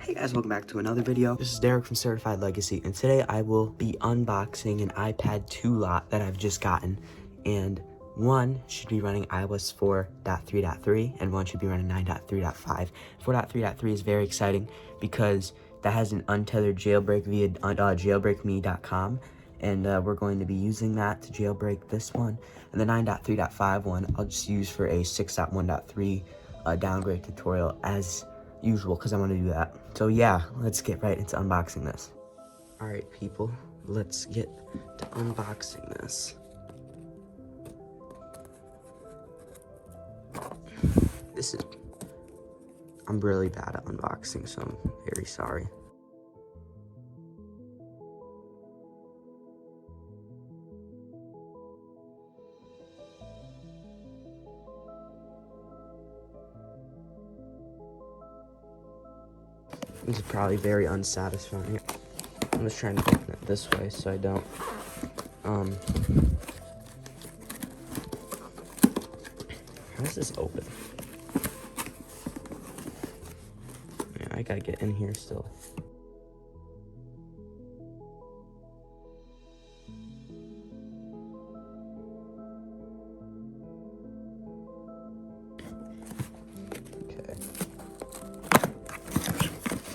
Hey guys, welcome back to another video. This is Derek from Certified Legacy, and today I will be unboxing an iPad 2 lot that I've just gotten, and one should be running iOS 4.3.3 and one should be running 9.3.5. 4.3.3 is very exciting because that has an untethered jailbreak via jailbreakme.com, and we're going to be using that to jailbreak this one. And the 9.3.5 one I'll just use for a 6.1.3 downgrade tutorial as usual, because I want to do that. So yeah, let's get right into unboxing this. Alright people, let's get to unboxing this. I'm really bad at unboxing, so I'm very sorry. This is probably very unsatisfying. I'm just trying to open it this way so I don't, how does this open? Yeah, I gotta get in here still.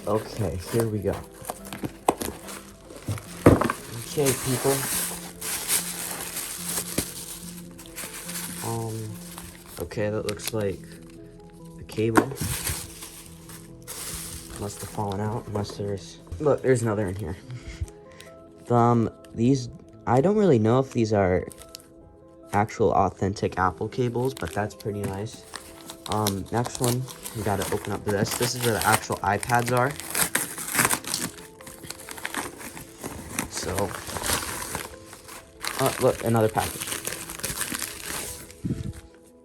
Okay, here we go. Okay, people. Okay, that looks like a cable. Must have fallen out, unless look, there's another in here. These, I don't really know if these are actual authentic Apple cables, but that's pretty nice. Next one, we gotta open up this. This is where the actual iPads are. So, look, another package.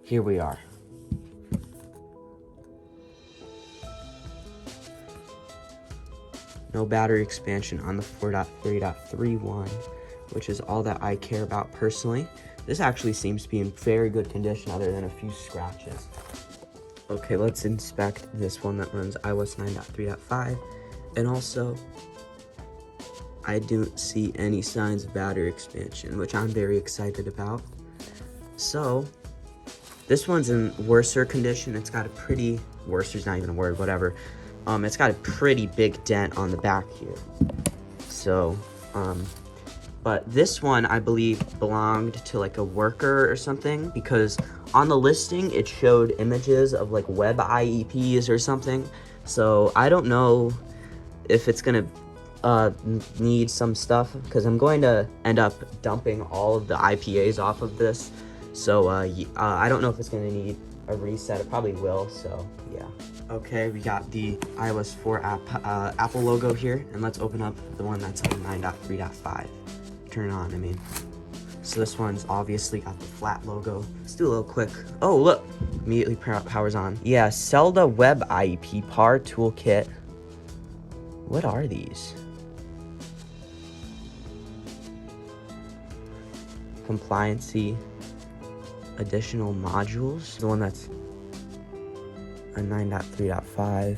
Here we are. No battery expansion on the 4.3.3 which is all that I care about personally. This actually seems to be in very good condition other than a few scratches. Okay, let's inspect this one that runs iOS 9.3.5. And also, I don't see any signs of battery expansion, which I'm very excited about. So, this one's in worser condition. It's got a pretty, worser's not even a word, whatever. It's got a pretty big dent on the back here. So, but this one, I believe, belonged to like a worker or something, because on the listing, it showed images of like web IEPs or something. So I don't know if it's gonna need some stuff, because I'm going to end up dumping all of the IPAs off of this. So I don't know if it's gonna need a reset. It probably will, so yeah. Okay, we got the iOS 4 Apple logo here, and let's open up the one that's on 9.3.5. Turn it on, I mean. So this one's obviously got the flat logo. Let's do a little quick. Oh, look, immediately powers on. Yeah, Zelda Web IEP PAR Toolkit. What are these? Compliancy additional modules. The one that's a 9.3.5.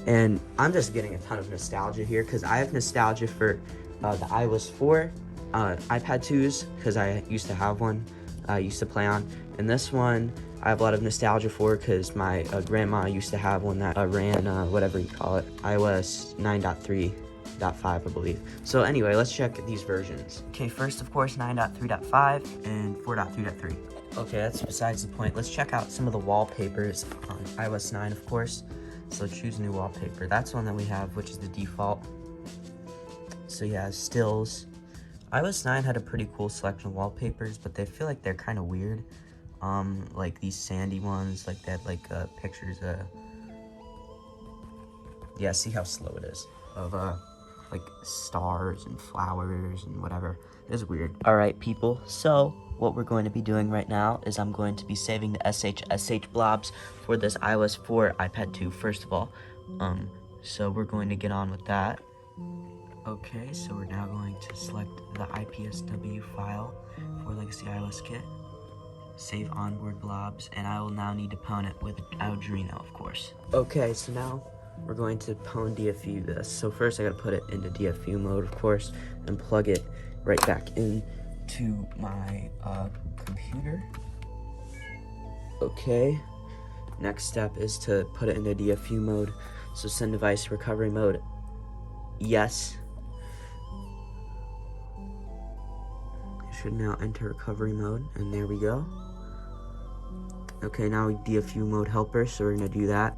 And I'm just getting a ton of nostalgia here, because I have nostalgia for the iOS 4 iPad 2s, because I used to have one I used to play on. And this one I have a lot of nostalgia for, because my grandma used to have one that ran whatever you call it, iOS 9.3.5, I believe. So anyway, let's check these versions. Okay, first of course 9.3.5 and 4.3.3. Okay, that's besides the point. Let's check out some of the wallpapers on iOS 9, of course. So choose new wallpaper. That's one that we have, which is the default. So yeah, stills. iOS 9 had a pretty cool selection of wallpapers, but they feel like they're kind of weird. Like these sandy ones, like they had like pictures of, yeah, see how slow it is, of like stars and flowers and whatever. It's weird. All right, people, so what we're going to be doing right now is I'm going to be saving the SH blobs for this iOS 4 iPad 2 first of all. So we're going to get on with that. Okay, so we're now going to select the IPSW file for Legacy iOS Kit, save onboard blobs, and I will now need to pawn it with Arduino, of course. Okay, so now we're going to pwn DFU this. So first I gotta put it into DFU mode, of course, and plug it right back into my computer. Okay, next step is to put it into DFU mode. So send device recovery mode, yes. It should now enter recovery mode, and there we go. Okay, now we DFU mode helper, so we're gonna do that.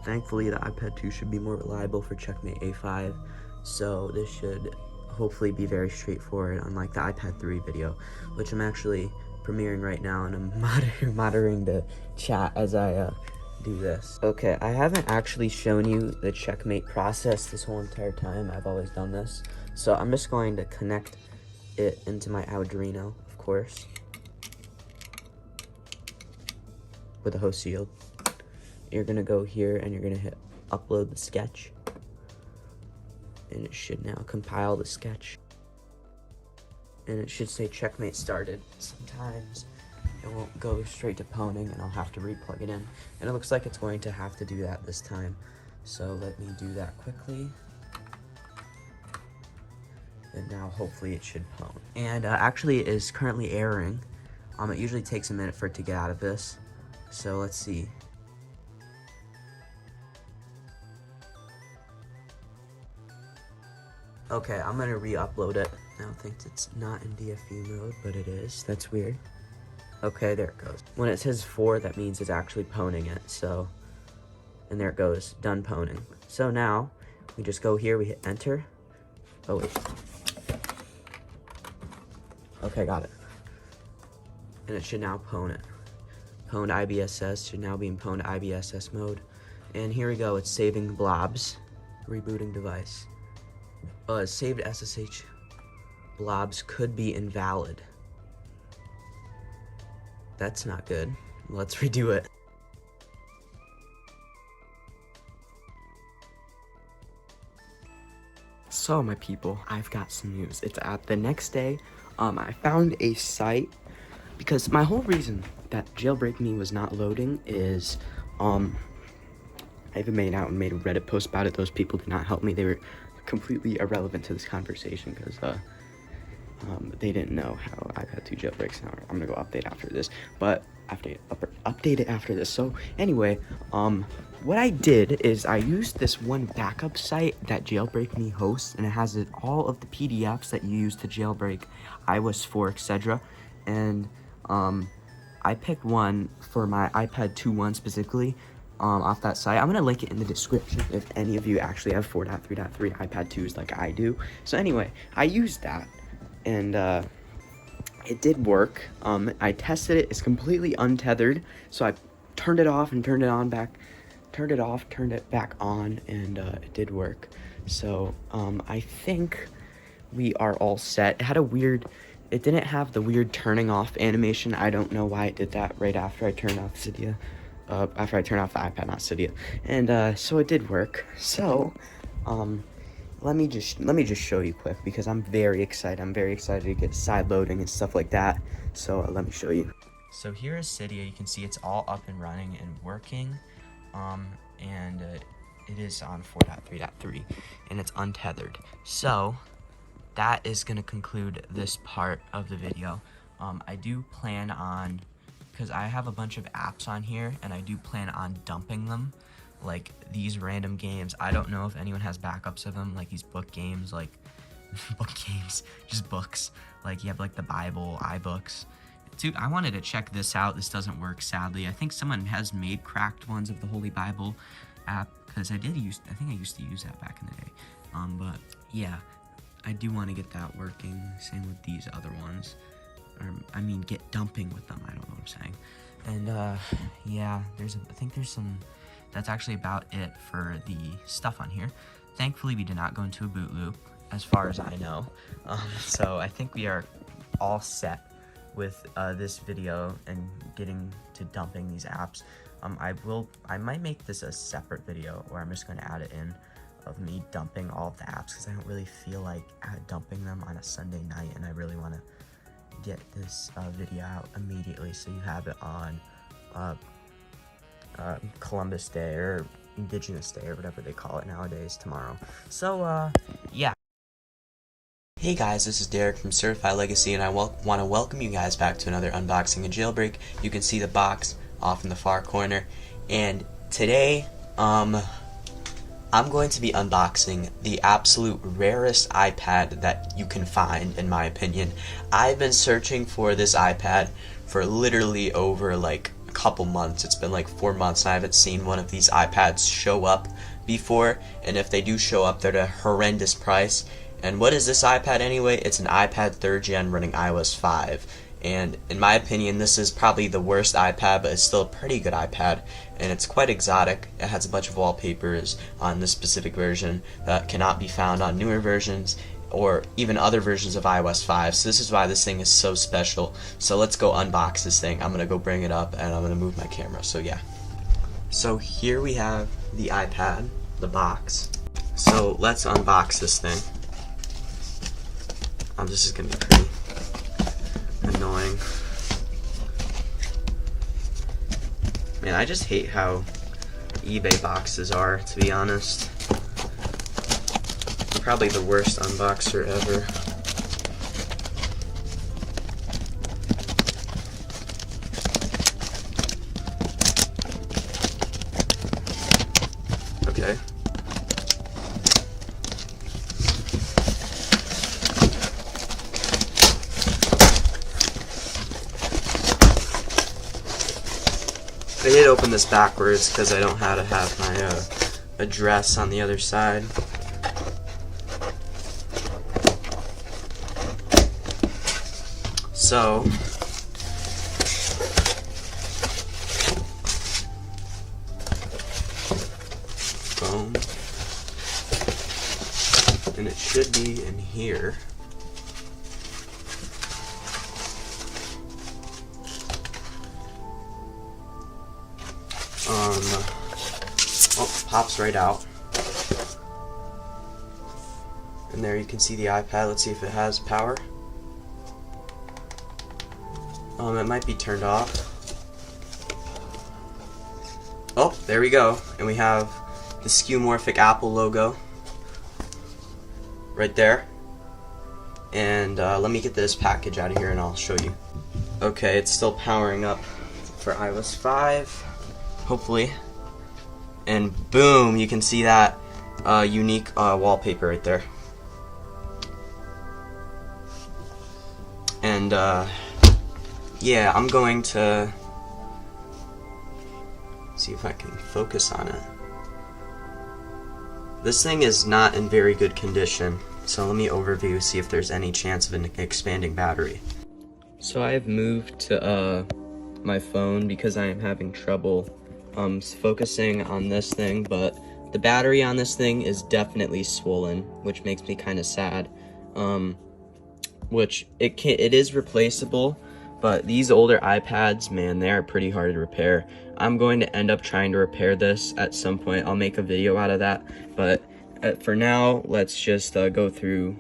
Thankfully, the iPad 2 should be more reliable for Checkmate A5, so this should hopefully be very straightforward, unlike the iPad 3 video, which I'm actually premiering right now, and I'm monitoring the chat as I do this. Okay, I haven't actually shown you the Checkmate process this whole entire time. I've always done this, so I'm just going to connect it into my Arduino, of course, with a host shield. You're gonna go here and you're gonna hit upload the sketch, and it should now compile the sketch, and it should say Checkmate started. Sometimes it won't go straight to pwning and I'll have to replug it in, and it looks like it's going to have to do that this time, so let me do that quickly, and now hopefully it should pwn. And actually it is currently erroring. It usually takes a minute for it to get out of this, so let's see. Okay, I'm gonna re-upload it. I don't think it's not in DFU mode, but it is. That's weird. Okay, there it goes. When it says 4, that means it's actually pwning it, so, and there it goes, done pwning. So now, we just go here, we hit enter. Oh wait. Okay, got it. And it should now pwn it. Pwned IBSS, should now be in pwned IBSS mode. And here we go, it's saving blobs. Rebooting device. Saved SSH blobs could be invalid. That's not good. Let's redo it. So my people, I've got some news. It's the next day. I found a site, because my whole reason that Jailbreak Me was not loading is I even made a Reddit post about it. Those people did not help me. They were completely irrelevant to this conversation because they didn't know how iPad 2 jailbreaks. Now I'm gonna go update after this, but update it after this. So anyway, what I did is I used this one backup site that Jailbreak Me hosts, and it has all of the PDFs that you use to jailbreak iOS 4, etc. And I picked one for my iPad 2.1 specifically. Off that site. I'm gonna link it in the description if any of you actually have 4.3.3 iPad 2s like I do. So anyway, I used that, and it did work. I tested it. It's completely untethered, so I turned it off and turned it on back, turned it off, turned it back on, and it did work. So I think we are all set. It had a weird, it didn't have the weird turning off animation. I don't know why it did that right after I turned off cydia. After I turned off the iPad, not cydia, and so it did work. So, let me just show you quick, because I'm very excited. I'm very excited to get side loading and stuff like that. So let me show you. So here is cydia. You can see it's all up and running and working, and it is on 4.3.3, and it's untethered. So that is gonna conclude this part of the video. I do plan on, because I have a bunch of apps on here, and I do plan on dumping them, like these random games. I don't know if anyone has backups of them, like these book games, like book games, just books. Like you have like the Bible, iBooks. Dude, I wanted to check this out. This doesn't work, sadly. I think someone has made cracked ones of the Holy Bible app, because I think I used to use that back in the day. But yeah, I do want to get that working. Same with these other ones. Or, I mean, get dumping with them. I don't know what I'm saying. And yeah, I think there's some. That's actually about it for the stuff on here. Thankfully, we did not go into a boot loop, as far as I know. So I think we are all set with this video and getting to dumping these apps. I might make this a separate video, or I'm just going to add it in, of me dumping all of the apps, because I don't really feel like dumping them on a Sunday night, and I really want to get this video out immediately so you have it on Columbus Day or Indigenous Day or whatever they call it nowadays tomorrow. So, yeah. Hey guys, this is Derek from Certified Legacy, and I want to welcome you guys back to another unboxing of Jailbreak. You can see the box off in the far corner, and today, I'm going to be unboxing the absolute rarest iPad that you can find, in my opinion. I've been searching for this iPad for literally over like a couple months. It's been like 4 months, and I haven't seen one of these iPads show up before, and if they do show up, they're at a horrendous price. And what is this iPad anyway? It's an iPad 3rd gen running iOS 5. And in my opinion, this is probably the worst iPad, but it's still a pretty good iPad. And it's quite exotic. It has a bunch of wallpapers on this specific version that cannot be found on newer versions or even other versions of iOS 5. So this is why this thing is so special. So let's go unbox this thing. I'm going to go bring it up and I'm going to move my camera. So yeah. So here we have the iPad, the box. So let's unbox this thing. This is going to be pretty annoying. Man, I just hate how eBay boxes are, to be honest. I'm probably the worst unboxer ever. Okay. I did open this backwards because I don't know how to have my address on the other side. So, boom, and it should be in here. Oh, pops right out. And there you can see the iPad. Let's see if it has power. It might be turned off. Oh, there we go. And we have the Skeuomorphic Apple logo right there. And let me get this package out of here and I'll show you. Okay, it's still powering up for iOS 5. Hopefully. And boom, you can see that unique wallpaper right there. And yeah, I'm going to see if I can focus on it. This thing is not in very good condition, so let me overview, see if there's any chance of an expanding battery. So I have moved to my phone because I am having trouble focusing on this thing, but the battery on this thing is definitely swollen, which makes me kind of sad. Which it is replaceable, but these older iPads, man, they are pretty hard to repair. I'm going to end up trying to repair this at some point. I'll make a video out of that, but for now, let's just go through.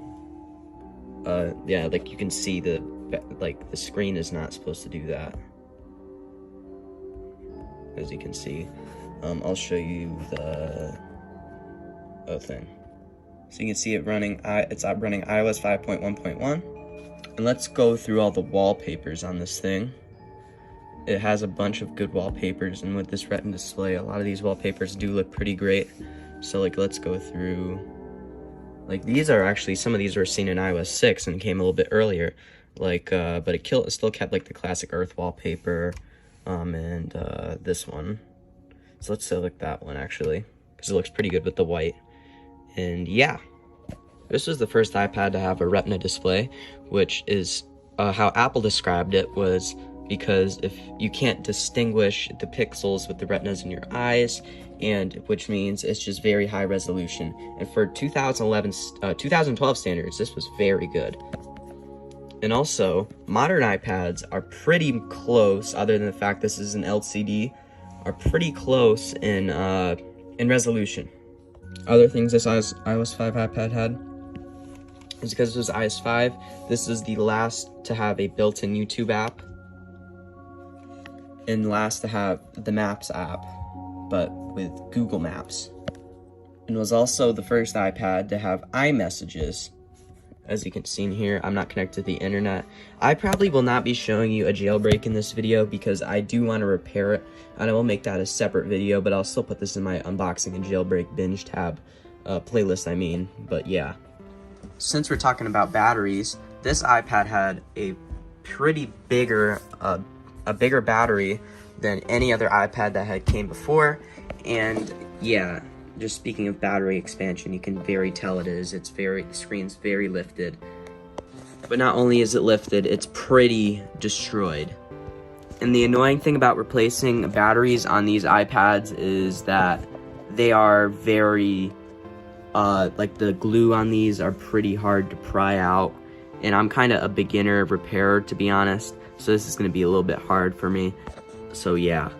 Yeah, like you can see the screen is not supposed to do that. As you can see, I'll show you the thing. So you can see it running. It's running iOS 5.1.1, and let's go through all the wallpapers on this thing. It has a bunch of good wallpapers, and with this Retina display, a lot of these wallpapers do look pretty great. So let's go through. These are actually, some of these were seen in iOS 6 and came a little bit earlier. But it still kept the classic Earth wallpaper. And this one. So let's select that one actually, because it looks pretty good with the white. And yeah, this was the first iPad to have a Retina display, which is how Apple described it, was because if you can't distinguish the pixels with the retinas in your eyes, and which means it's just very high resolution. And for 2012 standards, this was very good. And also, modern iPads are pretty close, other than the fact this is an LCD, are pretty close in resolution. Other things this iOS 5 iPad had is because it was iOS 5, this is the last to have a built-in YouTube app, and last to have the Maps app. but with Google Maps. And was also the first iPad to have iMessages. As you can see in here, I'm not connected to the internet. I probably will not be showing you a jailbreak in this video because I do want to repair it, and I will make that a separate video, but I'll still put this in my unboxing and jailbreak binge tab playlist, I mean. But yeah. Since we're talking about batteries, this iPad had a pretty bigger, a bigger battery than any other iPad that had came before, and yeah. Just speaking of battery expansion, you can very tell it is. The screen's very lifted. But not only is it lifted, it's pretty destroyed. And the annoying thing about replacing batteries on these iPads is that they are very, like the glue on these are pretty hard to pry out. And I'm kind of a beginner repairer, to be honest. So this is going to be a little bit hard for me. So yeah.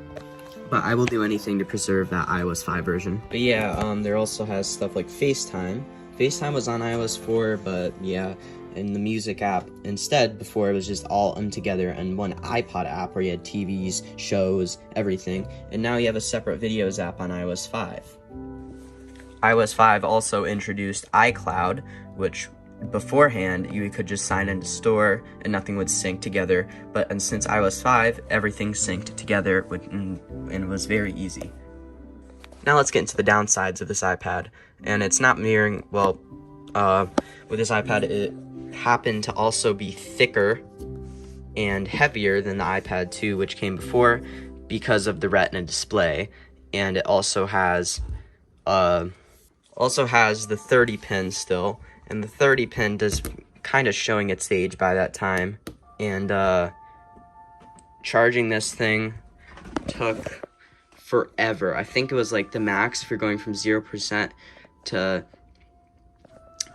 But I will do anything to preserve that iOS 5 version. But yeah, there also has stuff like FaceTime. FaceTime was on iOS 4, but yeah, in the music app, instead, before it was just all untogether and one iPod app where you had TVs, shows, everything. And now you have a separate videos app on iOS 5. iOS 5 also introduced iCloud, which beforehand you could just sign into store and nothing would sync together, and since iOS 5 everything synced together and it was very easy. Now let's get into the downsides of this iPad, and it's not mirroring well. With this iPad, it happened to also be thicker and heavier than the iPad 2, which came before, because of the Retina display, and it also has the 30 pin still. And the 30 pin does kind of showing its age by that time. And charging this thing took forever. I think it was like the max if you're going from 0% to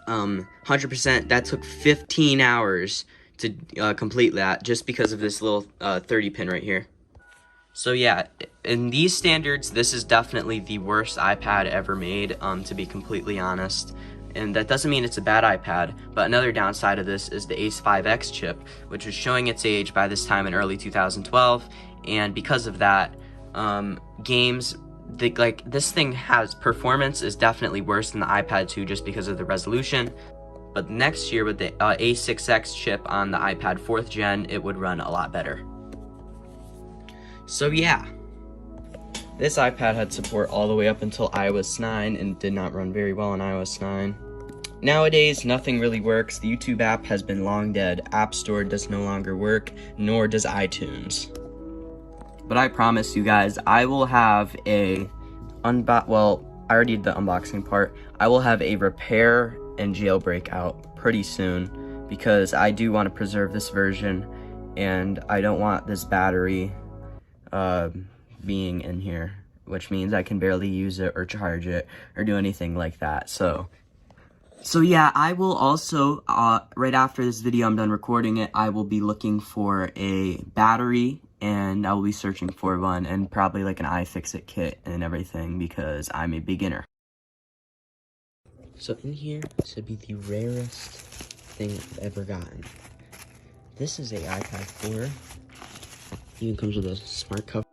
100%. That took 15 hours to complete that, just because of this little 30 pin right here. So yeah, in these standards, this is definitely the worst iPad ever made, to be completely honest. And that doesn't mean it's a bad iPad, but another downside of this is the Ace 5X chip, which was showing its age by this time in early 2012, and because of that, games, this thing has performance is definitely worse than the iPad 2 just because of the resolution, but next year with the A6X chip on the iPad 4th gen, it would run a lot better. So yeah. This iPad had support all the way up until iOS 9 and did not run very well on iOS 9. Nowadays, nothing really works. The YouTube app has been long dead. App Store does no longer work, nor does iTunes. But I promise you guys, I will have a I already did the unboxing part. I will have a repair and jailbreak out pretty soon because I do want to preserve this version and I don't want this battery being in here, which means I can barely use it or charge it or do anything like that. So yeah, I will also, right after this video I'm done recording it, I will be looking for a battery, and I will be searching for one, and probably like an iFixit kit and everything, because I'm a beginner. So in here should be the rarest thing I've ever gotten. This is a iPad 4. Even comes with a smart cover.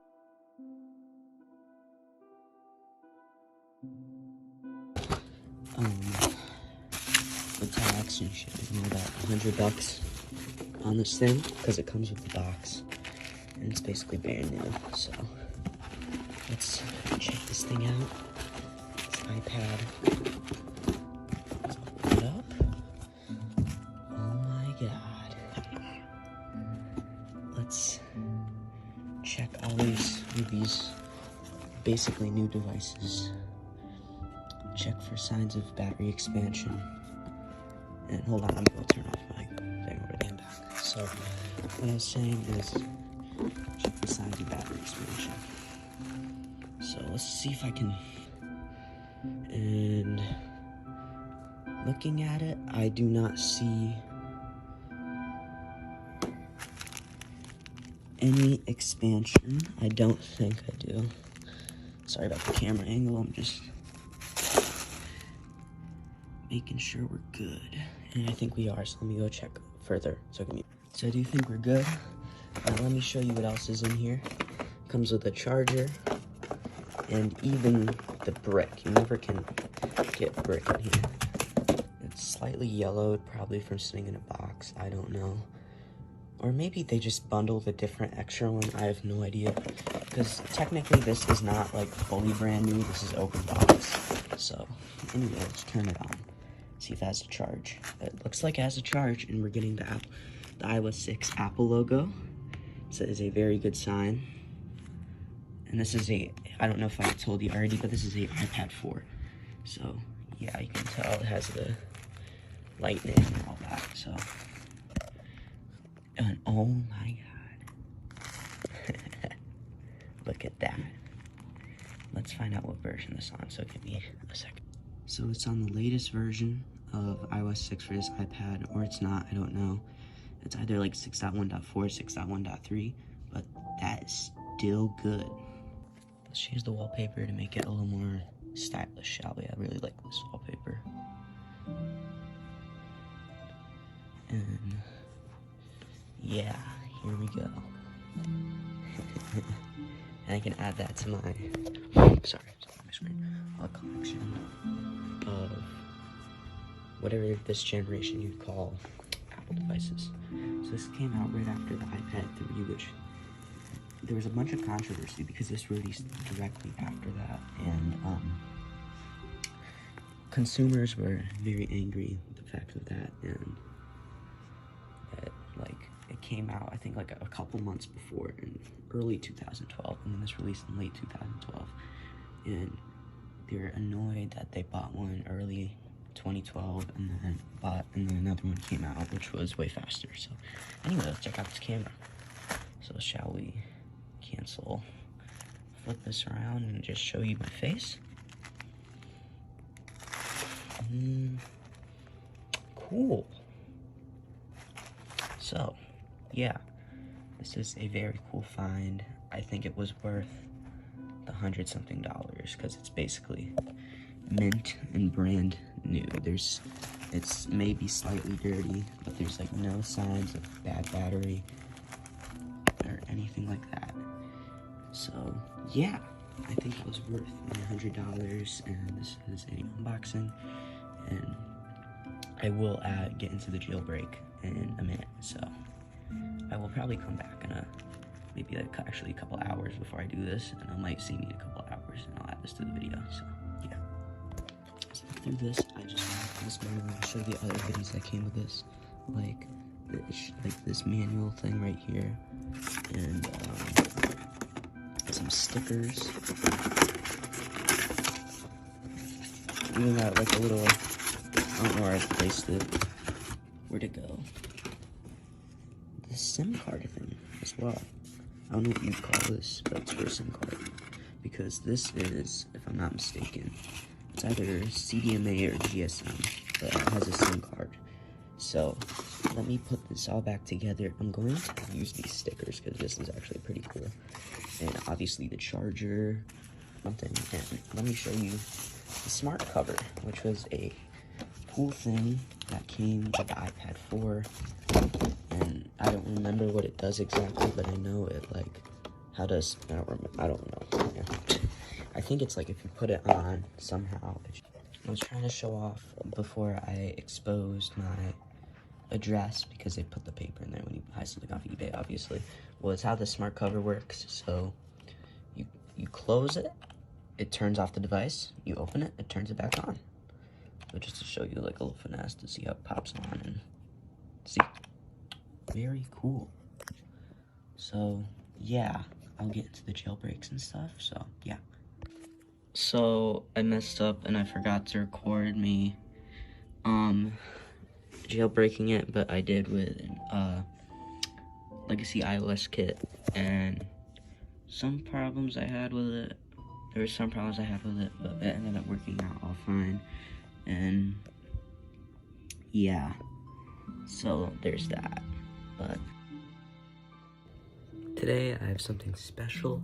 The tax and shit is about $100 on this thing because it comes with the box and it's basically brand new. So let's check this thing out. This iPad. Let's open it up. Oh my god. Let's check all these basically new devices. Check for signs of battery expansion. And hold on, I'm gonna turn off my thing over there. So what I was saying is check for signs of battery expansion. So let's see if I can, and looking at it, I do not see any expansion. I don't think I do. Sorry about the camera angle, I'm just making sure we're good. And I think we are, so let me go check further. So I do think we're good. Now let me show you what else is in here. Comes with a charger And even the brick, you never can get brick in here. It's slightly yellowed, probably from sitting in a box, I don't know. Or maybe they just bundled a different extra one, I have no idea. Because technically this is not like fully brand new, this is open box. So, anyway, let's turn it on. See if it has a charge. It looks like it has a charge, and we're getting the iOS 6 Apple logo. So it is a very good sign. And this is I don't know if I told you already, but this is a iPad 4. So, yeah, you can tell it has the lightning and all that, so. And oh my god. Look at that. Let's find out what version this is on, so give me a second. So it's on the latest version of iOS 6 for this iPad, or it's not, I don't know. It's either like 6.1.4, 6.1.3, but that is still good. Let's change the wallpaper to make it a little more stylish, shall we? I really like this wallpaper. And yeah, here we go. And I can add that to my, sorry, my screen, a collection of whatever this generation you'd call Apple devices. So this came out right after the iPad 3, which there was a bunch of controversy because this released directly after that, and consumers were very angry with the fact of that, and that, like, it came out, I think, like a couple months before, in early 2012, and then this released in late 2012, and they were annoyed that they bought one early 2012, and then another one came out, which was way faster. So, anyway, let's check out this camera. So, shall we flip this around and just show you my face? Cool. So, yeah, this is a very cool find. I think it was worth the $100-something because it's basically mint and brand new. It's maybe slightly dirty, but there's like no signs of bad battery or anything like that. So yeah, I think it was worth my $100, and this is an unboxing, and I will get into the jailbreak in a minute, so I will probably come back in maybe actually a couple hours before I do this, and I might see me in a couple hours, and I'll add this to the video. So yeah, let's look through this. I just want this manual to show the other goodies that came with this, like this manual thing right here, and some stickers. Even got like a little, I don't know where I placed it. Where'd it go? The SIM card thing as well. I don't know what you'd call this, but it's for a SIM card. Because this is, if I'm not mistaken, it's either CDMA or GSM, but it has a SIM card. So, let me put this all back together. I'm going to use these stickers because this is actually pretty cool. And obviously the charger, something. And let me show you the smart cover, which was a cool thing that came with the iPad 4. And I don't remember what it does exactly, but I know it, like, how does, I don't know. Yeah. I think it's like if you put it on somehow. I was trying to show off before I exposed my address, because they put the paper in there when you buy something off eBay, obviously, was how the smart cover works. So you close it, it turns off the device, you open it, it turns it back on. So just to show you like a little finesse to see how it pops on and see. Very cool. So yeah, I'll get into the jailbreaks and stuff, so yeah. So I messed up and I forgot to record me jailbreaking it, but I did with Legacy iOS kit, and some problems I had with it. There were some problems I had with it, but it ended up working out all fine. And yeah, so there's that. But today I have something special.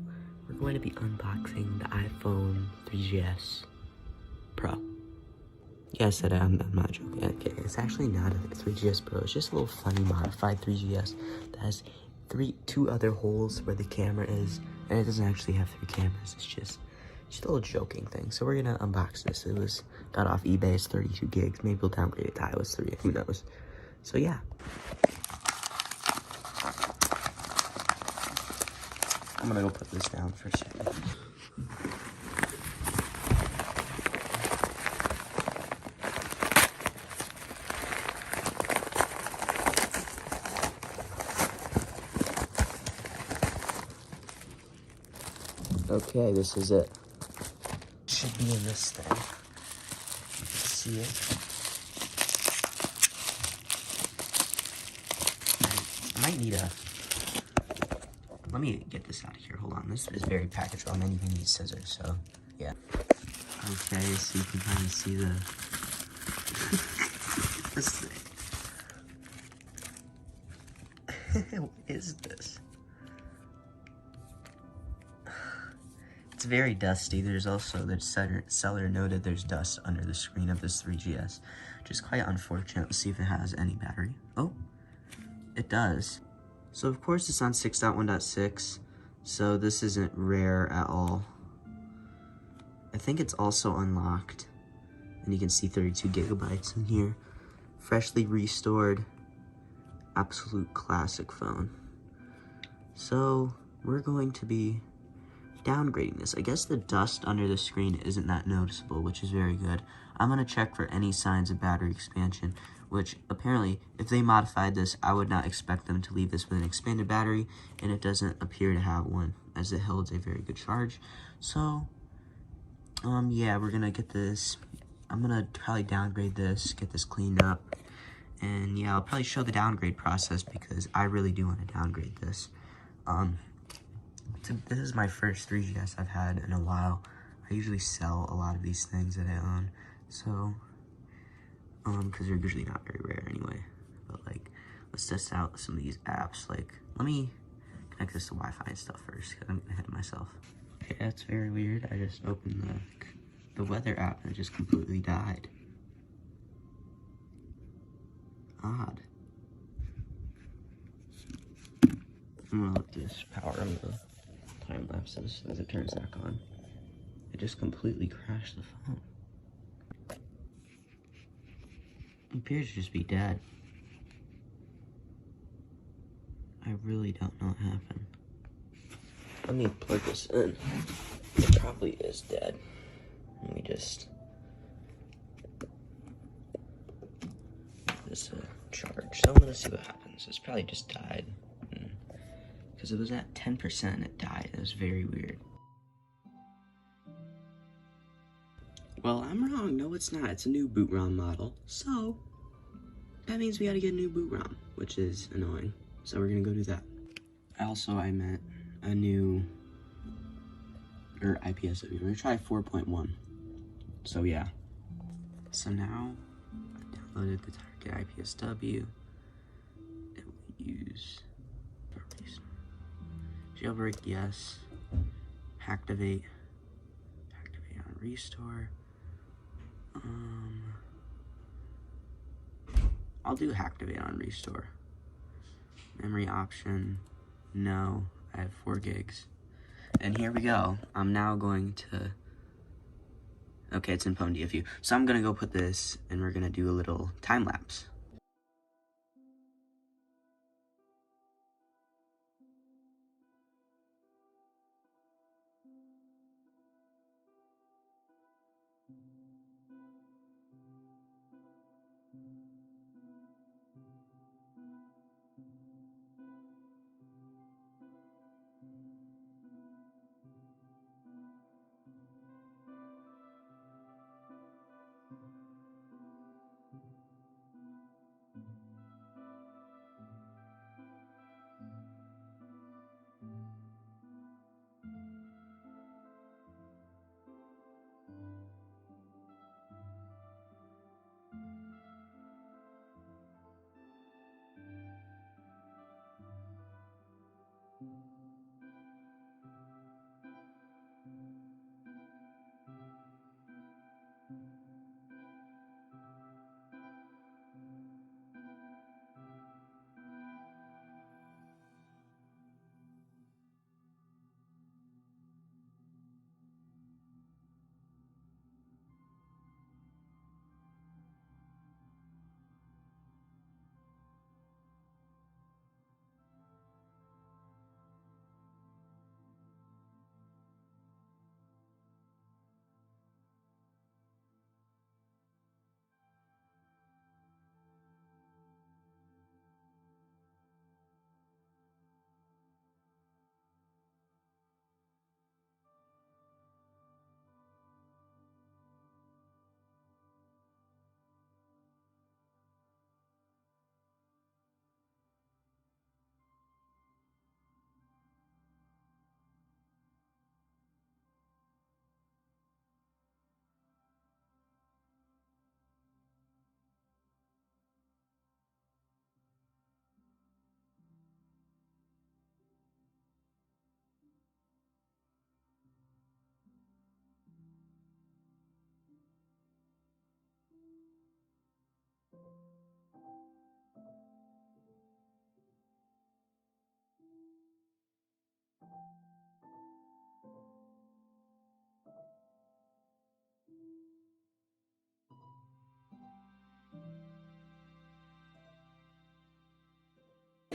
We're going to be unboxing the iPhone 3GS Pro. Yeah, I said it, I'm not joking. Okay, it's actually not a 3GS Pro. It's just a little funny modified 3GS that has two other holes where the camera is, and it doesn't actually have 3 cameras. It's still a joking thing. So we're gonna unbox this. It was got off eBay. It's 32 gigs. Maybe we'll downgrade it to iOS 3. Who knows? So yeah. I'm gonna go put this down for a second. Okay, this is it. Should be in this thing. You can see it. I might need a... Let me get this out of here. Hold on. This is very packaged well, and then you need scissors, so yeah. Okay, so you can kind of see the... this thing. What is this? It's very dusty. There's also, the seller noted there's dust under the screen of this 3GS, which is quite unfortunate. Let's see if it has any battery. Oh, it does. So of course it's on 6.1.6, so this isn't rare at all. I think it's also unlocked, and you can see 32 gigabytes in here. Freshly restored, absolute classic phone. So we're going to be downgrading this. I guess the dust under the screen isn't that noticeable, which is very good. I'm going to check for any signs of battery expansion, which apparently, if they modified this, I would not expect them to leave this with an expanded battery, and it doesn't appear to have one, as it holds a very good charge. So, yeah, we're going to get this. I'm going to probably downgrade this, get this cleaned up, and yeah, I'll probably show the downgrade process because I really do want to downgrade this. This is my first 3GS I've had in a while. I usually sell a lot of these things that I own, so, because they're usually not very rare anyway. But like, let's test out some of these apps. Like, let me connect this to Wi-Fi and stuff first, because I'm getting ahead of myself. Okay, that's very weird. I just opened the weather app and it just completely died. Odd. I'm gonna let this power on the time lapses as it turns back on. It just completely crashed the phone. It appears to just be dead. I really don't know what happened. Let me plug this in. It probably is dead. Let me just... this charge. So I'm gonna see what happens. It's probably just died. Because it was at 10% and it died. It was very weird. Well, I'm wrong. No, it's not. It's a new boot ROM model. So, that means we gotta get a new boot ROM, which is annoying. So we're gonna go do that. I meant a new, or IPSW. We're gonna try 4.1. So yeah. So now, I downloaded the target IPSW. It will use Jailbreak, yes. Hacktivate on restore. I'll do Hacktivate on restore. Memory option, no. I have 4 gigs. And here we go. I'm now going to... Okay, it's in Pwn DFU. So I'm gonna go put this, and we're gonna do a little time lapse.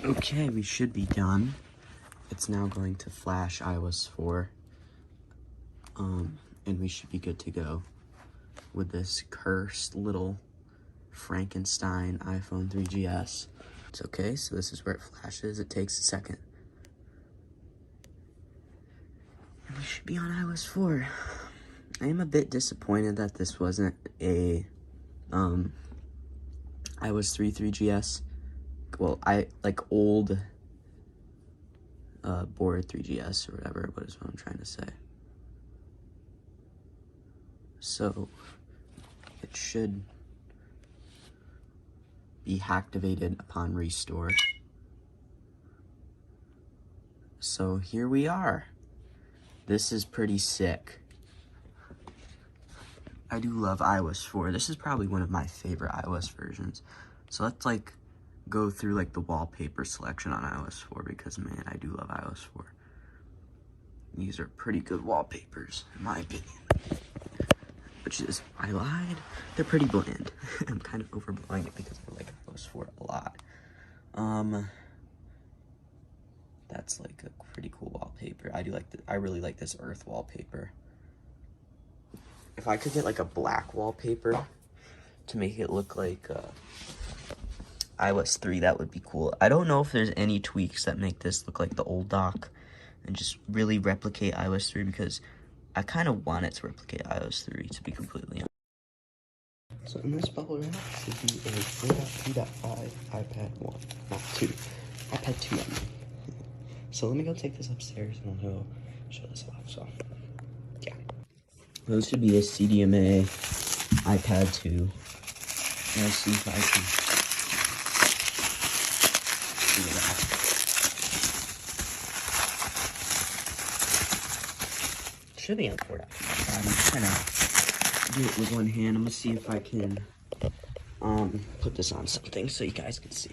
Okay, we should be done. It's now going to flash iOS 4. And we should be good to go with this cursed little Frankenstein iPhone 3GS. It's okay, so this is where it flashes. It takes a second. And we should be on iOS 4. I am a bit disappointed that this wasn't a iOS 3GS. Well, old board 3GS or whatever, what is what I'm trying to say. So it should be activated upon restore. So here we are. This is pretty sick. I do love iOS 4. This is probably one of my favorite iOS versions. So let's go through the wallpaper selection on iOS 4 because man, I do love iOS 4. These are pretty good wallpapers in my opinion. Which is, I lied, they're pretty bland. I'm kind of overblowing it because I like iOS 4 a lot. That's a pretty cool wallpaper. I really like this earth wallpaper. If I could get a black wallpaper to make it look like iOS 3, that would be cool. I don't know if there's any tweaks that make this look like the old dock and just really replicate iOS 3 because I kind of want it to replicate iOS 3, to be completely honest. So in this bubble wrap should be a 4.3.5 iPad 1, not 2. iPad 2, I mean. So let me go take this upstairs and I'll go show this off, so yeah. Those should be a CDMA iPad 2. Let's see if I can do that. Should be on 4.5. I'm trying to do it with one hand. I'm gonna see if I can put this on something so you guys can see.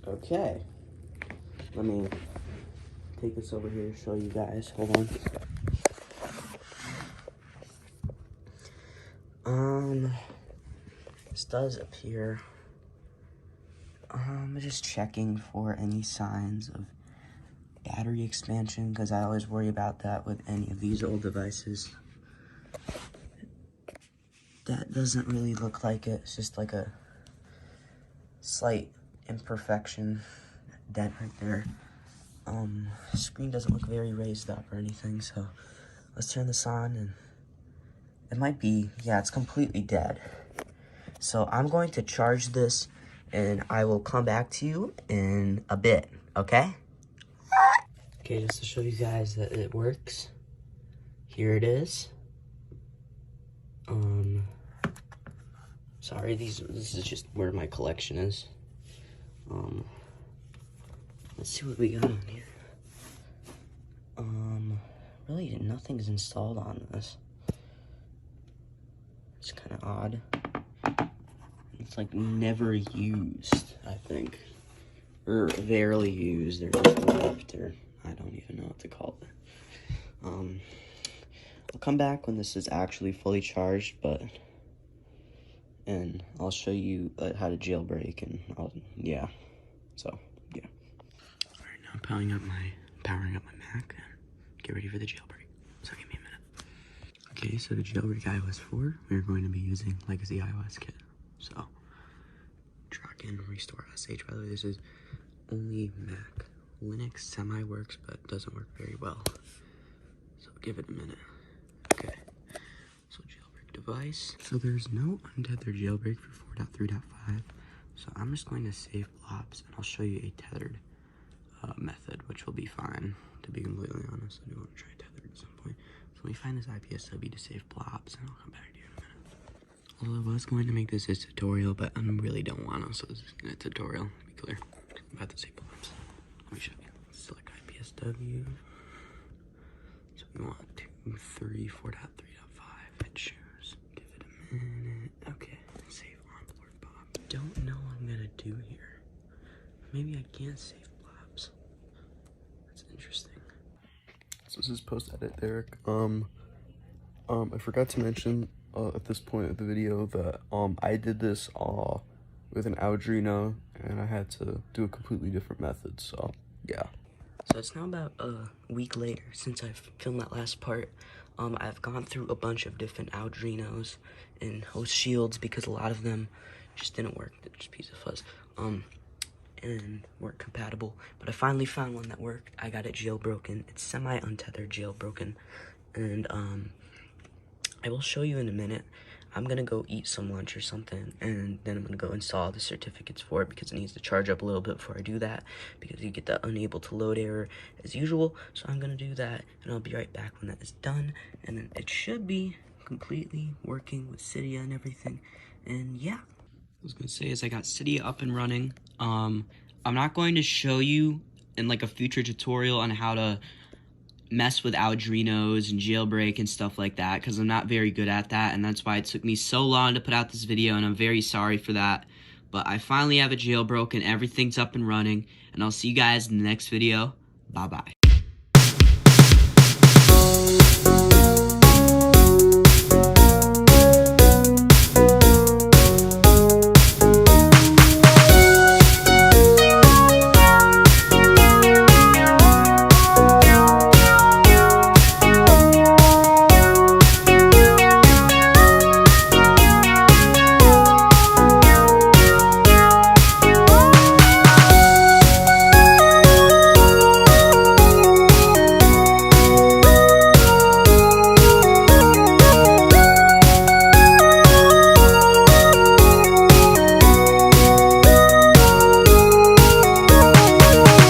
Okay, let me take this over here to show you guys. Hold on. This does appear. I'm just checking for any signs of battery expansion because I always worry about that with any of these old devices. That doesn't really look like it. It's just like a slight imperfection, dent right there. Screen doesn't look very raised up or anything, so let's turn this on and it might be, yeah, it's completely dead. So I'm going to charge this and I will come back to you in a bit, okay? Okay, just to show you guys that it works, here it is. Sorry, this is just where my collection is. Let's see what we got on here. Really nothing's installed on this. It's kind of odd. It's never used, I think. Or rarely used, or just left, or I don't even know what to call it. I'll come back when this is actually fully charged, and I'll show you how to jailbreak, and yeah. So, yeah. All right, now powering up my Mac, and get ready for the jailbreak. So give me a minute. Okay, so to jailbreak iOS 4, we're going to be using Legacy iOS Kit. So, track and restore SH. By the way, this is only Mac. Linux semi-works, but doesn't work very well. So give it a minute. Okay, so jailbreak device. So there's no untethered jailbreak for 4.3.5. So I'm just going to save blobs, and I'll show you a tethered method, which will be fine, to be completely honest. I do want to try tethered at some point. So let me find this IPSW to save blobs, and I'll come back to you in a minute. Although I was going to make this a tutorial, but I really don't want to, so this is a tutorial, to be clear. I'm about to save blobs. Let me show you. Select IPSW. So we want 2, 3, 4.3.5. Hit choose. Give it a minute. Okay. Save onboard Bob. Don't know what I'm gonna do here. Maybe I can't save blobs. That's interesting. So this is post edit, Derek. I forgot to mention at this point of the video that I did this with an Arduino, and I had to do a completely different method, so yeah. So it's now about a week later since I've filmed that last part. I've gone through a bunch of different Arduinos and host shields because a lot of them just didn't work. They're just a piece of fuzz. And weren't compatible. But I finally found one that worked. I got it jailbroken. It's semi-untethered jailbroken. And I will show you in a minute. I'm gonna go eat some lunch or something, and then I'm gonna go install the certificates for it because it needs to charge up a little bit before I do that, because you get that unable to load error as usual. So I'm gonna do that, and I'll be right back when that is done, and then it should be completely working with Cydia and everything. And yeah, I was gonna say is I got Cydia up and running. I'm not going to show you in like a future tutorial on how to mess with Arduinos and jailbreak and stuff like that, because I'm not very good at that, and that's why it took me so long to put out this video, and I'm very sorry for that. But I finally have it jailbroken, everything's up and running, and I'll see you guys in the next video. Bye bye.